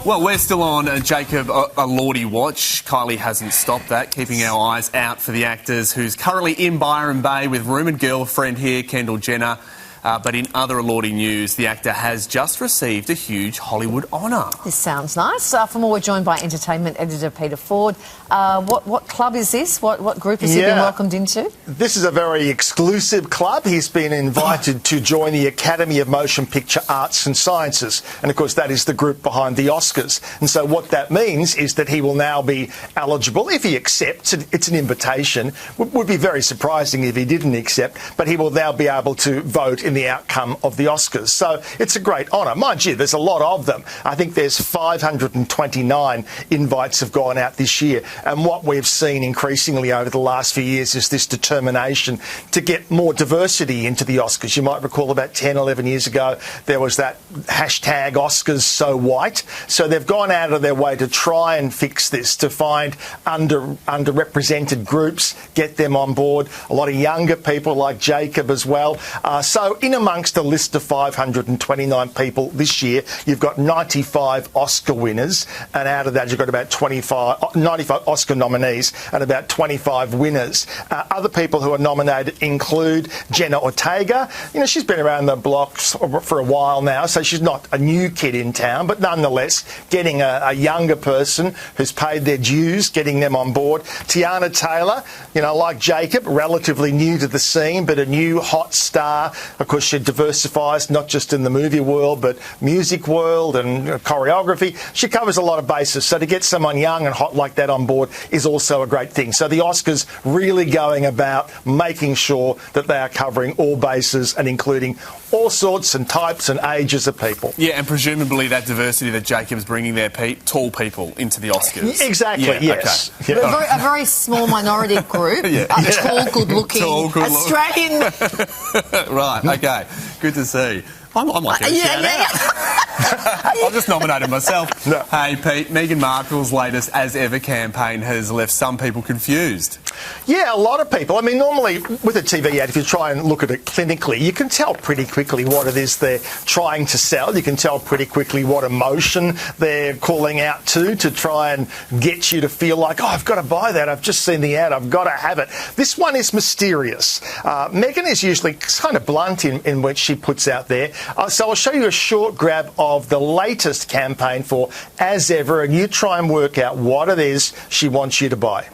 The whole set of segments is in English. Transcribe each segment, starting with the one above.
Well, we're still on a Jacob Elordi watch. Kylie hasn't stopped that, keeping our eyes out for the actors who's currently in Byron Bay with rumoured girlfriend here, Jenna. But in other Elordi news, the actor has just received a huge Hollywood honour. This sounds nice. For more, we're joined by entertainment editor Peter Ford. What club is this? What group has he been welcomed into? This is a very exclusive club. He's been invited to join the Academy of Motion Picture Arts and Sciences. And, of course, that is the group behind the Oscars. And so what that means is that he will now be eligible, if he accepts. It's an invitation. Would be very surprising if he didn't accept. But he will now be able to vote in the outcome of the Oscars. So it's a great honour. Mind you, there's a lot of them. I think there's 529 invites have gone out this year. And what we've seen increasingly over the last few years is this determination to get more diversity into the Oscars. You might recall about 10, 11 years ago, there was that hashtag Oscars so white. So they've gone out of their way to try and fix this, to find underrepresented groups, get them on board. A lot of younger people like Jacob as well. So in amongst a list of 529 people this year, you've got 95 Oscar winners, and out of that you've got about 95 Oscar nominees and about 25 winners. Other people who are nominated include Jenna Ortega. You know, she's been around the blocks for a while now, so she's not a new kid in town, but nonetheless getting a younger person who's paid their dues, getting them on board. Tiana Taylor, you know, like Jacob, relatively new to the scene, but a new hot star. Of course, she diversifies not just in the movie world, but music world and choreography. She covers a lot of bases. So to get someone young and hot like that on board is also a great thing. So the Oscars really going about making sure that they are covering all bases and including all sorts and types and ages of people. Yeah, and presumably that diversity that Jacob's bringing there, tall people into the Oscars. Exactly, yes. Okay. Yeah. A very small minority group, tall, good-looking, Australian. Right, okay. Good to see. I might get a shout out. I've just nominated myself. No. Hey, Pete, Meghan Markle's latest As Ever campaign has left some people confused. Yeah, a lot of people. I mean, normally with a TV ad, if you try and look at it clinically, you can tell pretty quickly what it is they're trying to sell. You can tell pretty quickly what emotion they're calling out to try and get you to feel like, oh, I've got to buy that. I've just seen the ad. I've got to have it. This one is mysterious. Meghan is usually kind of blunt in what she puts out there. So I'll show you a short grab of the latest campaign for As Ever, and you try and work out what it is she wants you to buy.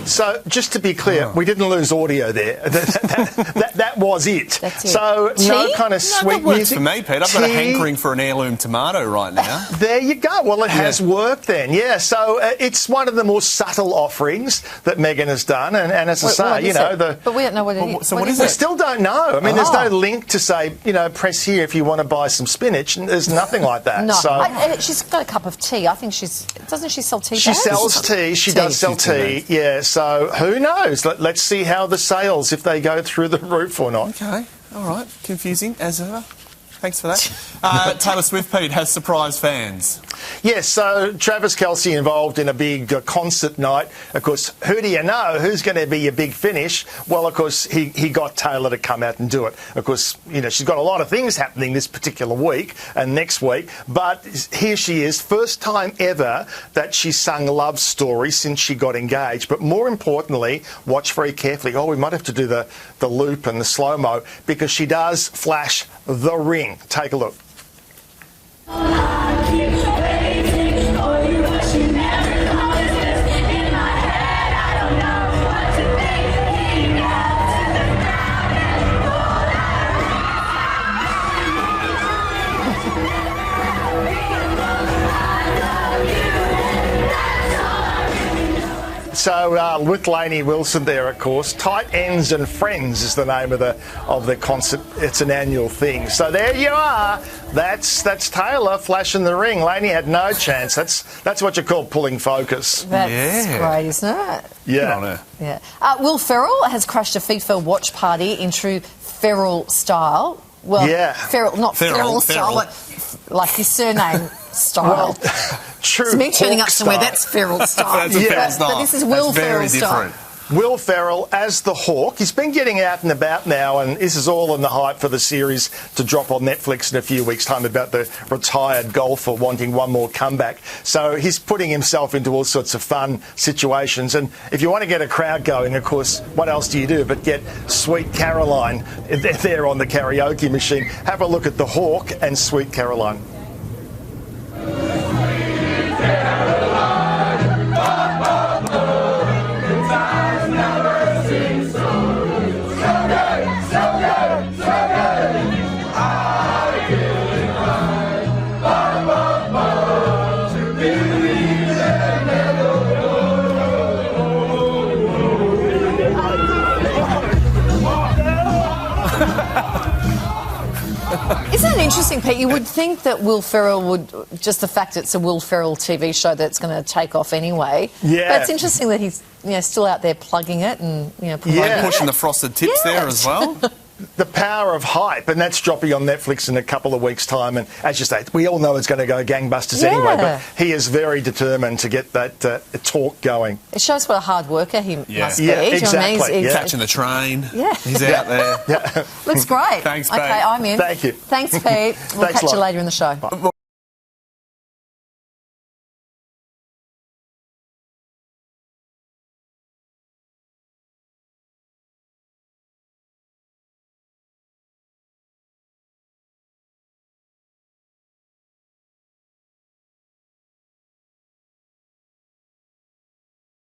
So, just to be clear, we didn't lose audio there. That was it. That's it. So, no kind of sweet music. For me, Pete. I've got a hankering for an heirloom tomato right now. There you go. Well, it has worked then. Yeah, so it's one of the more subtle offerings that Meghan has done. And as I say, you know... But we don't know what it is. So what is it? We still don't know. I mean, there's no link to say, you know, press here if you want to buy some spinach. There's nothing like that. No. So, she's got a cup of tea. I think doesn't she sell tea bags? She sells tea. She does sell tea. Yeah, so who knows? Let's see how the sales, if they go through the roof or not. Okay, all right. Confusing, as ever. Thanks for that. Taylor Swift, Pete, has surprised fans. Yes, so Travis Kelce involved in a big concert night. Of course, who do you know? Who's going to be your big finish? Well, of course, he got Taylor to come out and do it. Of course, you know, she's got a lot of things happening this particular week and next week. But here she is, first time ever that she sung Love Story since she got engaged. But more importantly, watch very carefully. Oh, we might have to do the loop and the slow-mo because she does flash the ring. Take a look. So with Lainey Wilson there, of course, Tight Ends and Friends is the name of the concert. It's an annual thing. So there you are. That's Taylor flashing the ring. Lainey had no chance. That's what you call pulling focus. That's great, isn't it? Yeah. Yeah. Will Ferrell has crashed a FIFA watch party in true Ferrell style. Well, Yeah. not feral style, but like his surname style. True. It's me turning up Hawk somewhere, style. that's feral style. That's a feral style. But this is Will That's very Ferrell style. different. Will Ferrell as the Hawk. He's been getting out and about now, and this is all in the hype for the series to drop on Netflix in a few weeks' time about the retired golfer wanting one more comeback. So he's putting himself into all sorts of fun situations. And if you want to get a crowd going, of course, what else do you do but get Sweet Caroline there on the karaoke machine? Have a look at the Hawk and Sweet Caroline. Isn't it interesting, Pete? You would think that Will Ferrell would, just the fact it's a Will Ferrell TV show that's going to take off anyway. Yeah. But it's interesting that he's still out there plugging it and promoting it. Pushing the frosted tips there as well. The power of hype, and that's dropping on Netflix in a couple of weeks' time. And as you say, we all know it's going to go gangbusters anyway, but he is very determined to get that talk going. It shows what a hard worker he must be. Yeah, Do you know what I mean? exactly. He's Catching the train. Yeah. He's out there. Yeah. Looks great. Thanks, Pete. Okay, I'm in. Thank you. Thanks, Pete. We'll Thanks catch a you lot. later in the show. Bye.